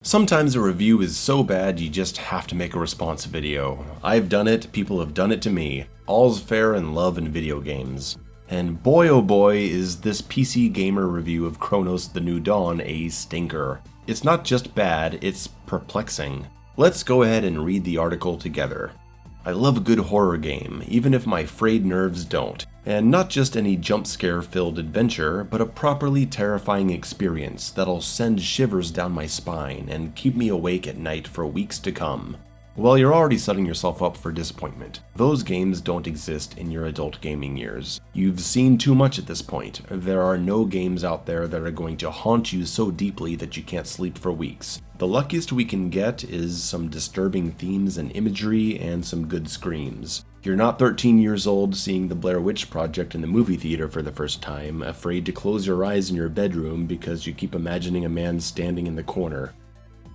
Sometimes a review is so bad you just have to make a response video. I've done it, people have done it to me. All's fair in love and video games. And boy oh boy is this PC Gamer review of CRONOS The New Dawn a stinker. It's not just bad, it's perplexing. Let's go ahead and read the article together. I love a good horror game, even if my frayed nerves don't. And not just any jump scare filled adventure, but a properly terrifying experience that'll send shivers down my spine and keep me awake at night for weeks to come. Well, you're already setting yourself up for disappointment. Those games don't exist in your adult gaming years. You've seen too much at this point. There are no games out there that are going to haunt you so deeply that you can't sleep for weeks. The luckiest we can get is some disturbing themes and imagery and some good screams. You're not 13 years old seeing the Blair Witch Project in the movie theater for the first time, afraid to close your eyes in your bedroom because you keep imagining a man standing in the corner.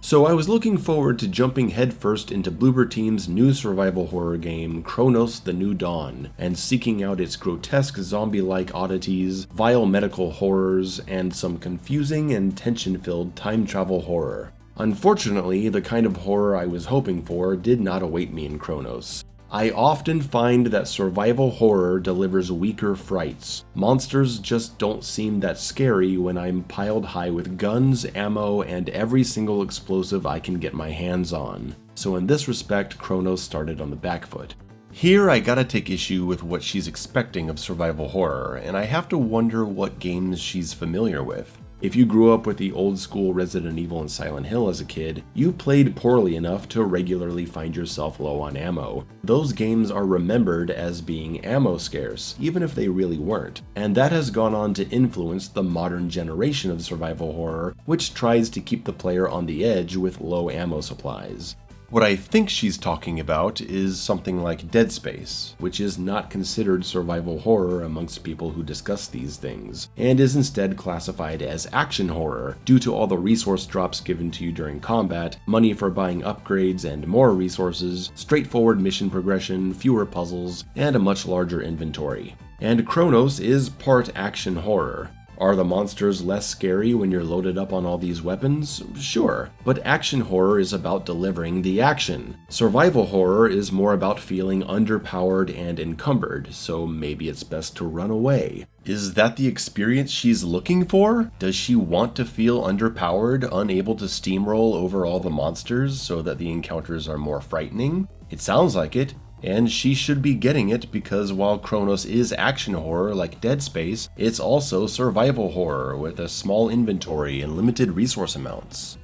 So I was looking forward to jumping headfirst into Bloober Team's new survival horror game, CRONOS The New Dawn, and seeking out its grotesque zombie-like oddities, vile medical horrors, and some confusing and tension-filled time travel horror. Unfortunately, the kind of horror I was hoping for did not await me in CRONOS. I often find that survival horror delivers weaker frights. Monsters just don't seem that scary when I'm piled high with guns, ammo, and every single explosive I can get my hands on. So in this respect, CRONOS started on the back foot. Here I gotta take issue with what she's expecting of survival horror, and I have to wonder what games she's familiar with. If you grew up with the old school Resident Evil and Silent Hill as a kid, you played poorly enough to regularly find yourself low on ammo. Those games are remembered as being ammo scarce, even if they really weren't, and that has gone on to influence the modern generation of survival horror, which tries to keep the player on the edge with low ammo supplies. What I think she's talking about is something like Dead Space, which is not considered survival horror amongst people who discuss these things, and is instead classified as action horror due to all the resource drops given to you during combat, money for buying upgrades and more resources, straightforward mission progression, fewer puzzles, and a much larger inventory. And CRONOS is part action horror. Are the monsters less scary when you're loaded up on all these weapons? Sure, but action horror is about delivering the action. Survival horror is more about feeling underpowered and encumbered, so maybe it's best to run away. Is that the experience she's looking for? Does she want to feel underpowered, unable to steamroll over all the monsters so that the encounters are more frightening? It sounds like it. And she should be getting it because while CRONOS is action horror like Dead Space, it's also survival horror with a small inventory and limited resource amounts.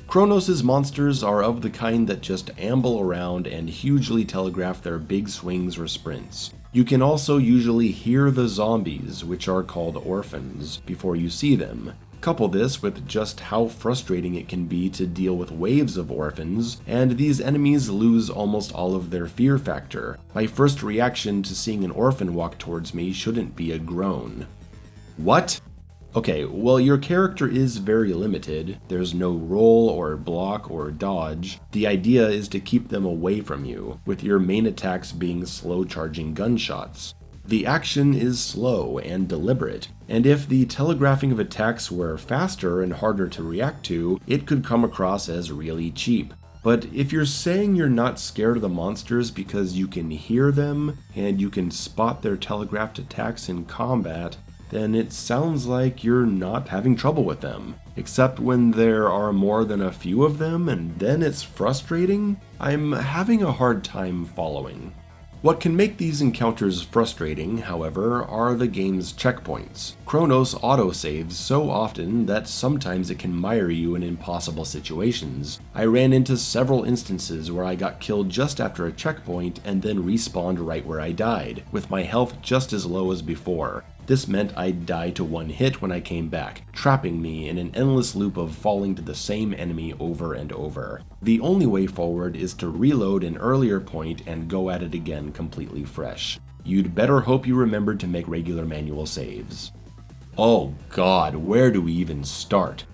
CRONOS' monsters are of the kind that just amble around and hugely telegraph their big swings or sprints. You can also usually hear the zombies, which are called orphans, before you see them. Couple this with just how frustrating it can be to deal with waves of orphans, and these enemies lose almost all of their fear factor. My first reaction to seeing an orphan walk towards me shouldn't be a groan. What? Okay, well your character is very limited. There's no roll or block or dodge. The idea is to keep them away from you, with your main attacks being slow charging gunshots. The action is slow and deliberate, and if the telegraphing of attacks were faster and harder to react to, it could come across as really cheap. But if you're saying you're not scared of the monsters because you can hear them and you can spot their telegraphed attacks in combat, then it sounds like you're not having trouble with them. Except when there are more than a few of them and then it's frustrating? I'm having a hard time following. What can make these encounters frustrating, however, are the game's checkpoints. CRONOS autosaves so often that sometimes it can mire you in impossible situations. I ran into several instances where I got killed just after a checkpoint and then respawned right where I died, with my health just as low as before. This meant I'd die to one hit when I came back, trapping me in an endless loop of falling to the same enemy over and over. The only way forward is to reload an earlier point and go at it again completely fresh. You'd better hope you remembered to make regular manual saves. Oh god, where do we even start?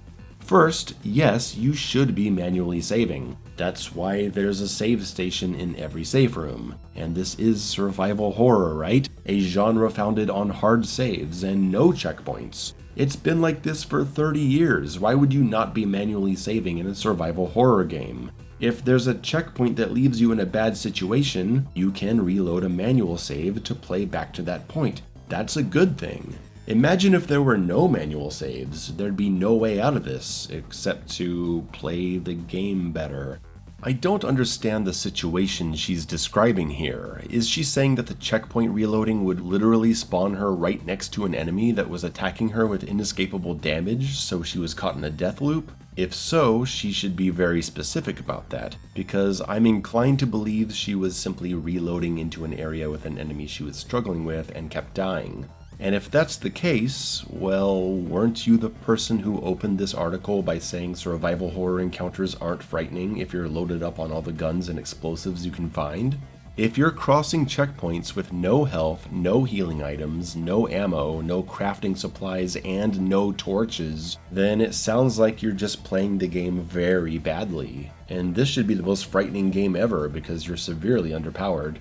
First, yes, you should be manually saving. That's why there's a save station in every safe room. And this is survival horror, right? A genre founded on hard saves and no checkpoints. It's been like this for 30 years. Why would you not be manually saving in a survival horror game? If there's a checkpoint that leaves you in a bad situation, you can reload a manual save to play back to that point. That's a good thing. Imagine if there were no manual saves. There'd be no way out of this, except to play the game better. I don't understand the situation she's describing here. Is she saying that the checkpoint reloading would literally spawn her right next to an enemy that was attacking her with inescapable damage, so she was caught in a death loop? If so, she should be very specific about that, because I'm inclined to believe she was simply reloading into an area with an enemy she was struggling with and kept dying. And if that's the case, well, weren't you the person who opened this article by saying survival horror encounters aren't frightening if you're loaded up on all the guns and explosives you can find? If you're crossing checkpoints with no health, no healing items, no ammo, no crafting supplies, and no torches, then it sounds like you're just playing the game very badly. And this should be the most frightening game ever because you're severely underpowered.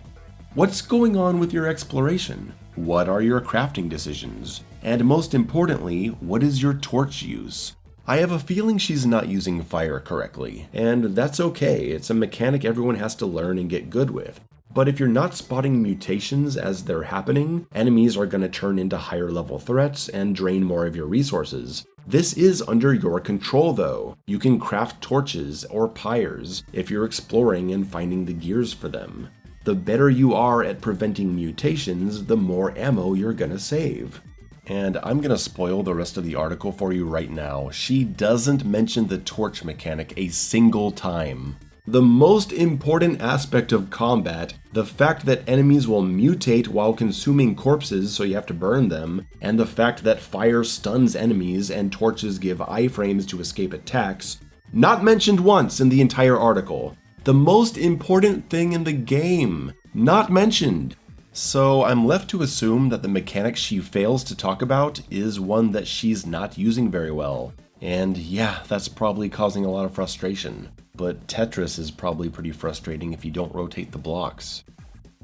What's going on with your exploration? What are your crafting decisions? And most importantly, what is your torch use? I have a feeling she's not using fire correctly, and that's okay. It's a mechanic everyone has to learn and get good with. But if you're not spotting mutations as they're happening, enemies are going to turn into higher level threats and drain more of your resources. This is under your control though. You can craft torches or pyres if you're exploring and finding the gears for them. The better you are at preventing mutations, the more ammo you're gonna save. And I'm gonna spoil the rest of the article for you right now. She doesn't mention the torch mechanic a single time. The most important aspect of combat, the fact that enemies will mutate while consuming corpses so you have to burn them, and the fact that fire stuns enemies and torches give iframes to escape attacks, not mentioned once in the entire article. The most important thing in the game, not mentioned. So I'm left to assume that the mechanic she fails to talk about is one that she's not using very well. And yeah, that's probably causing a lot of frustration. But Tetris is probably pretty frustrating if you don't rotate the blocks.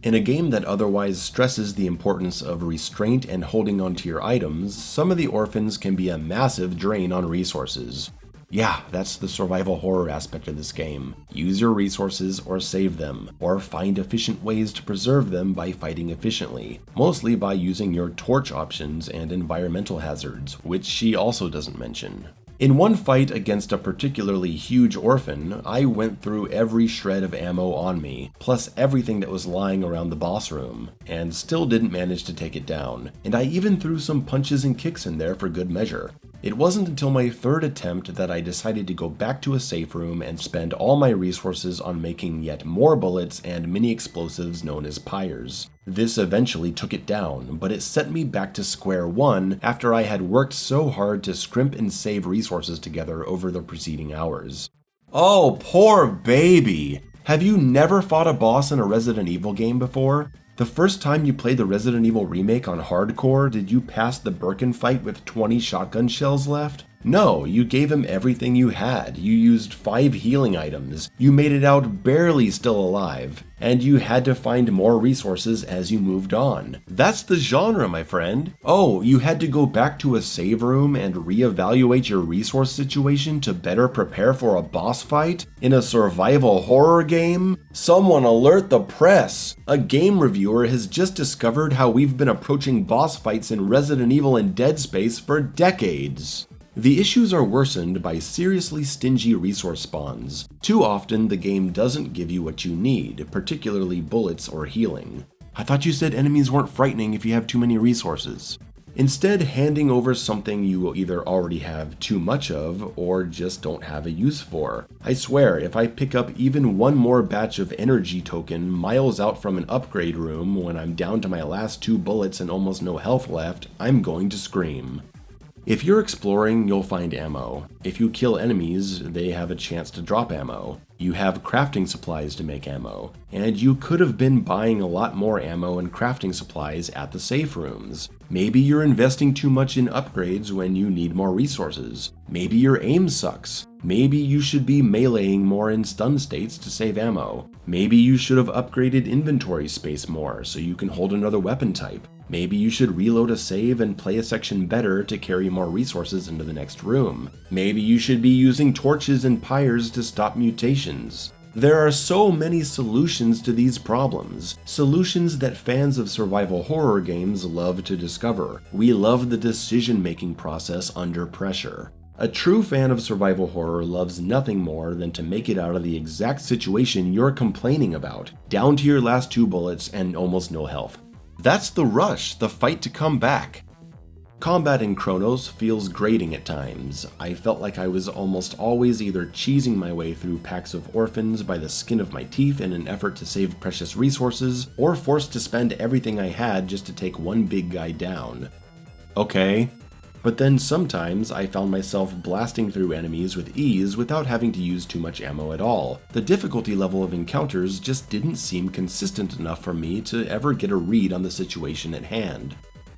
In a game that otherwise stresses the importance of restraint and holding onto your items, some of the orphans can be a massive drain on resources. Yeah, that's the survival horror aspect of this game. Use your resources or save them, or find efficient ways to preserve them by fighting efficiently, mostly by using your torch options and environmental hazards, which she also doesn't mention. In one fight against a particularly huge orphan, I went through every shred of ammo on me, plus everything that was lying around the boss room, and still didn't manage to take it down, and I even threw some punches and kicks in there for good measure. It wasn't until my third attempt that I decided to go back to a safe room and spend all my resources on making yet more bullets and mini explosives known as pyres. This eventually took it down, but it set me back to square one after I had worked so hard to scrimp and save resources together over the preceding hours. Oh, poor baby! Have you never fought a boss in a Resident Evil game before? The first time you played the Resident Evil remake on hardcore, did you pass the Birkin fight with 20 shotgun shells left? No, you gave him everything you had. You used 5 healing items. You made it out barely still alive. And you had to find more resources as you moved on. That's the genre, my friend. Oh, you had to go back to a save room and reevaluate your resource situation to better prepare for a boss fight? In a survival horror game? Someone alert the press! A game reviewer has just discovered how we've been approaching boss fights in Resident Evil and Dead Space for decades. The issues are worsened by seriously stingy resource spawns. Too often, the game doesn't give you what you need, particularly bullets or healing. I thought you said enemies weren't frightening if you have too many resources. Instead, handing over something you will either already have too much of or just don't have a use for. I swear, if I pick up even one more batch of energy token miles out from an upgrade room when I'm down to my last 2 bullets and almost no health left, I'm going to scream. If you're exploring, you'll find ammo. If you kill enemies, they have a chance to drop ammo. You have crafting supplies to make ammo. And you could have been buying a lot more ammo and crafting supplies at the safe rooms. Maybe you're investing too much in upgrades when you need more resources. Maybe your aim sucks. Maybe you should be meleeing more in stun states to save ammo. Maybe you should have upgraded inventory space more so you can hold another weapon type. Maybe you should reload a save and play a section better to carry more resources into the next room. Maybe you should be using torches and pyres to stop mutations. There are so many solutions to these problems, solutions that fans of survival horror games love to discover. We love the decision-making process under pressure. A true fan of survival horror loves nothing more than to make it out of the exact situation you're complaining about, down to your last 2 bullets and almost no health. That's the rush, the fight to come back. Combat in CRONOS feels grating at times. I felt like I was almost always either cheesing my way through packs of orphans by the skin of my teeth in an effort to save precious resources, or forced to spend everything I had just to take one big guy down. Okay. But then sometimes I found myself blasting through enemies with ease without having to use too much ammo at all. The difficulty level of encounters just didn't seem consistent enough for me to ever get a read on the situation at hand.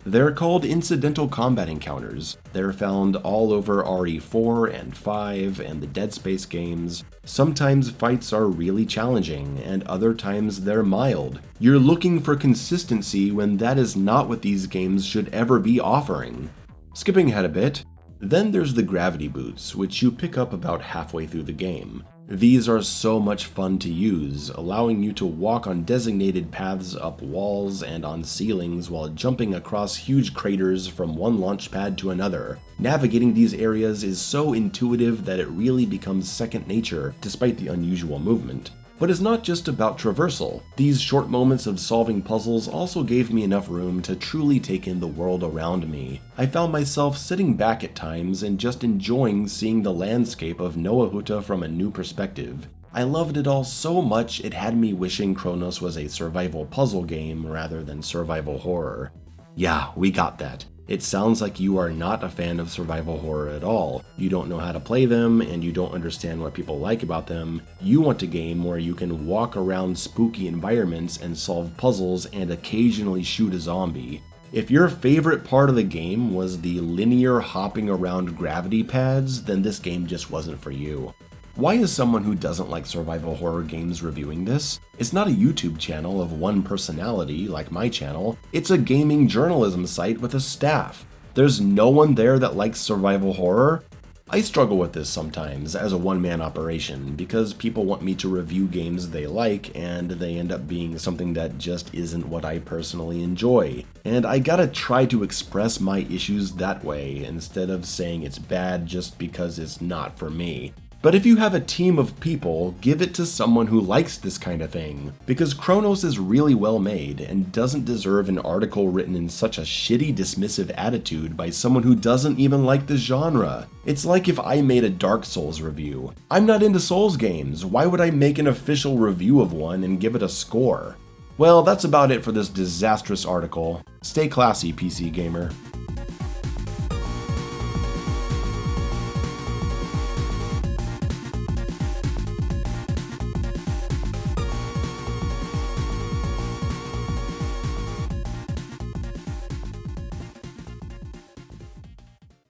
They're called incidental combat encounters. They're found all over RE4 and 5 and the Dead Space games. Sometimes fights are really challenging, and other times they're mild. You're looking for consistency when that is not what these games should ever be offering. Skipping ahead a bit, then there's the gravity boots, which you pick up about halfway through the game. These are so much fun to use, allowing you to walk on designated paths up walls and on ceilings while jumping across huge craters from one launch pad to another. Navigating these areas is so intuitive that it really becomes second nature despite the unusual movement. But it's not just about traversal. These short moments of solving puzzles also gave me enough room to truly take in the world around me. I found myself sitting back at times and just enjoying seeing the landscape of Noahuta from a new perspective. I loved it all so much it had me wishing CRONOS was a survival puzzle game rather than survival horror. Yeah, we got that. It sounds like you are not a fan of survival horror at all. You don't know how to play them, and you don't understand what people like about them. You want a game where you can walk around spooky environments and solve puzzles and occasionally shoot a zombie. If your favorite part of the game was the linear hopping around gravity pads, then this game just wasn't for you. Why is someone who doesn't like survival horror games reviewing this? It's not a YouTube channel of one personality like my channel, it's a gaming journalism site with a staff. There's no one there that likes survival horror? I struggle with this sometimes as a one-man operation because people want me to review games they like and they end up being something that just isn't what I personally enjoy. And I gotta try to express my issues that way instead of saying it's bad just because it's not for me. But if you have a team of people, give it to someone who likes this kind of thing, because CRONOS is really well made and doesn't deserve an article written in such a shitty dismissive attitude by someone who doesn't even like the genre. It's like if I made a Dark Souls review. I'm not into Souls games, why would I make an official review of one and give it a score? Well, that's about it for this disastrous article. Stay classy, PC gamer.